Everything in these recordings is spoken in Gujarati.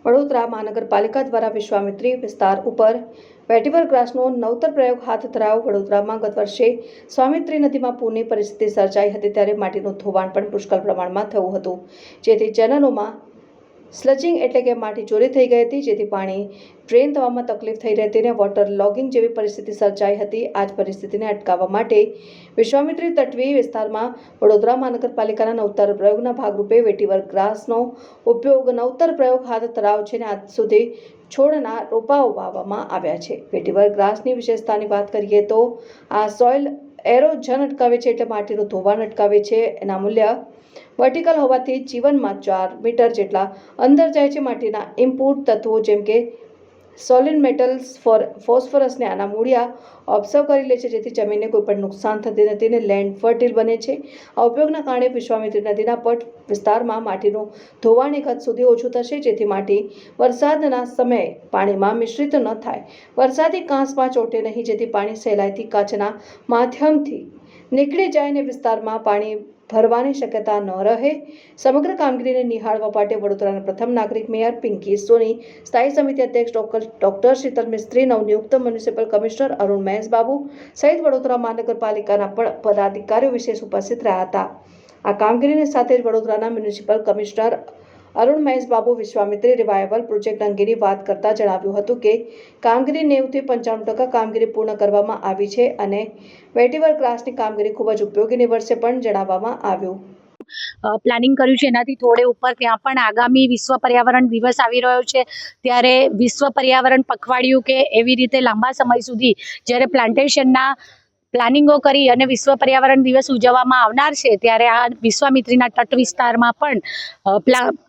વડોદરા મહાનગરપાલિકા દ્વારા વિશ્વામિત્રી વિસ્તાર ઉપર વેટીવર ગ્રાસનો નવતર પ્રયોગ હાથ ધરાયો। વડોદરામાં ગત વર્ષે સ્વામિત્રી નદીમાં પૂરની પરિસ્થિતિ સર્જાઈ હતી, ત્યારે માટીનું ધોવાણ પણ પુષ્કળ પ્રમાણમાં થયું હતું, જેથી ચેનલોમાં સ્લજિંગ એટલે કે માટી ચોરી થઈ ગઈ હતી, જેથી પાણી ડ્રેન થવામાં તકલીફ થઈ રહી હતી અને વોટર લોગિંગ જેવી પરિસ્થિતિ સર્જાઈ હતી। આ જ પરિસ્થિતિને અટકાવવા માટે વિશ્વામિત્રી તટવી વિસ્તારમાં વડોદરા મહાનગરપાલિકાના નવતર પ્રયોગના ભાગરૂપે વેટીવર ગ્રાસનો ઉપયોગ નવતર પ્રયોગ હાથ ધરાયો છે અને આજ સુધી છોડના રોપાઓ વાવવામાં આવ્યા છે। વેટીવર ગ્રાસની વિશેષતાની વાત કરીએ તો આ સોઇલ એરોઝન અટકાવે છે, એટલે માટીનું ધોવાણ અટકાવે છે। એના મૂલ્ય વર્ટિકલ હોવાથી જીવનમાં 4 મીટર જેટલા અંદર જાય છે। માટીના ઇનપુટ તત્વો જેમ કે સોલિડ મેટલ્સ, ફોસ્ફરસને આના મૂળિયા ઓબ્ઝર્વ કરી લે છે, જેથી જમીનને કોઈ પણ નુકસાન થતી નથી અને લેન્ડ ફર્ટિલ બને છે। આ ઉપયોગના કારણે વિશ્વામિત્રી નદીના પટ વિસ્તારમાં માટીનું ધોવાણ એક હદ સુધી ઓછું થશે, જેથી માટી વરસાદના સમયે પાણીમાં મિશ્રિત ન થાય, વરસાદી કાંસમાં ચોંટે નહીં, જેથી પાણી સહેલાઈથી કાચના માધ્યમથી નીકળી જાય અને વિસ્તારમાં પાણી ભરવાની શક્યતા ન રહે। સમગ્ર કામગીરીને નિહાળવા માટે વડોદરાના પ્રથમ નાગરિક મેયર પિંકી સોની, સ્થાયી સમિતિ અધ્યક્ષ ડોક્ટર શીતલ મિસ્ત્રી, નવનિયુક્ત મ્યુનિસિપલ કમિશનર અરુણ મહેશ બાબુ સહિત વડોદરા મહાનગરપાલિકાના પદાધિકારીઓ વિશેષ ઉપસ્થિત રહ્યા હતા। આ કામગીરીની સાથે જ વડોદરાના municipal commissioner Arun Mahesh Babu Vishwamitri revival project અંગેની વાત કરતા જણાવ્યું હતું કે કામગીરી 90 થી 95% કામગીરી પૂર્ણ કરવામાં આવી છે અને વેટીવર ગ્રાસની કામગીરી ખૂબ જ ઉપયોગી નીવડશે પણ જણાવવામાં આવ્યું। પ્લાનિંગ કર્યું છે, એનાથી થોડે ઉપર ત્યાં પણ આગામી વિશ્વ પર્યાવરણ દિવસ આવી રહ્યો છે, ત્યારે વિશ્વ પર્યાવરણ પખવાડિયું કે એવી રીતે લાંબા સમય સુધી જ્યારે પ્લાન્ટેશનના પ્લાનિંગો કરી અને વિશ્વ પર્યાવરણ દિવસ ઉજવવામાં આવનાર છે, ત્યારે આ વિશ્વામિત્રીના તટ વિસ્તારમાં પણ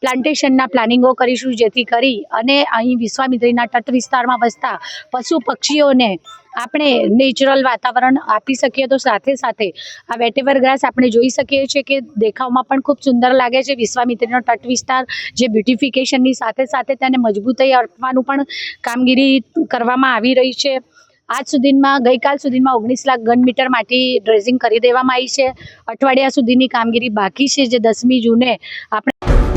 પ્લાન્ટેશનના પ્લાનિંગો કરીશું, જેથી કરી અને અહીં વિશ્વામિત્રીના તટ વિસ્તારમાં વસતા પશુ પક્ષીઓને આપણે નેચરલ વાતાવરણ આપી શકીએ। તો સાથે સાથે આ વેટીવર ગ્રાસ આપણે જોઈ શકીએ છીએ કે દેખાવમાં પણ ખૂબ સુંદર લાગે છે। વિશ્વામિત્રીનો તટ વિસ્તાર જે બ્યુટિફિકેશનની સાથે સાથે તેને મજબૂતાઈ આપવાનું પણ કામગીરી કરવામાં આવી રહી છે। આજ સુધીમાં ગઈકાલ સુધીમાં 19 લાખ ઘન મીટર માટી ડ્રેઝિંગ કરી દેવામાં આવી છે। અઠવાડિયા સુધીની કામગીરી બાકી છે, જે 10મી જૂને આપણે